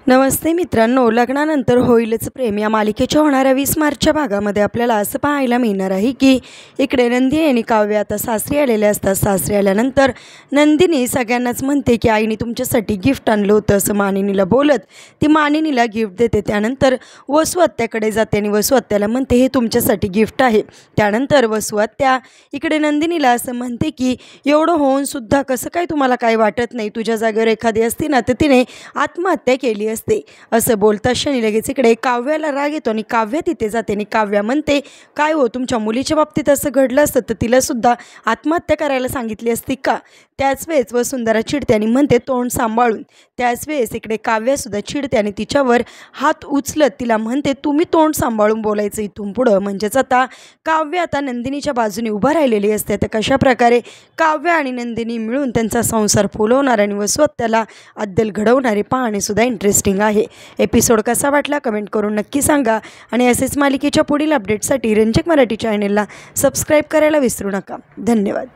नमस्ते मित्रांनो, लग्नानंतर होईलच प्रेम या मालिकेच्या होणाऱ्या 20 मार्चच्या भागामध्ये आपल्याला असं पाहायला मिळणार आहे की इकडे नंदिनी आणि काव्य आता सासरी आलेले असतात. सासरी आल्यानंतर नंदिनी सगळ्यांनाच म्हणते की आईने तुमच्यासाठी गिफ्ट आणलं होतं असं मानिनीला बोलत ती मानिनीला गिफ्ट देते. त्यानंतर वसू आत्याकडे जाते आणि वसू आत्याला म्हणते हे तुमच्यासाठी गिफ्ट आहे. त्यानंतर वसू आत्या इकडे नंदिनीला असं म्हणते की एवढं होऊनसुद्धा कसं काय तुम्हाला काय वाटत नाही, तुझ्या जागेवर एखादी असती ना तर तिने आत्महत्या केली असते असं बोलता क्षणी लगेच इकडे काव्याला राग येतो आणि काव्य तिथे जाते आणि काव्या म्हणते काय हो, तुमच्या मुलीच्या बाबतीत असं घडलं असतं तर तिलासुद्धा आत्महत्या करायला सांगितली असती का. त्याच वेळेस वसुंधरा चिडते आणि म्हणते तोंड सांभाळून. त्याच वेळेस इकडे काव्यासुद्धा चिडते आणि तिच्यावर हात उचलत तिला म्हणते तुम्ही तोंड सांभाळून बोलायचं इथून पुढं. म्हणजेच आता काव्य आता नंदिनीच्या बाजूने उभा राहिलेली असते. तर कशा प्रकारे काव्य आणि नंदिनी मिळून त्यांचा संसार फुलवणार आणि वसू आत्याला अद्दल घडवणारे पाहणेसुद्धा इंटरेस्टिंग आहे. एपिसोड कसा वाटला कमेंट करून नक्की सांगा आणि असेच मालिकेच्या पुढील अपडेटसाठी रंजक मराठी चॅनेलला सबस्क्राईब करायला विसरू नका. धन्यवाद.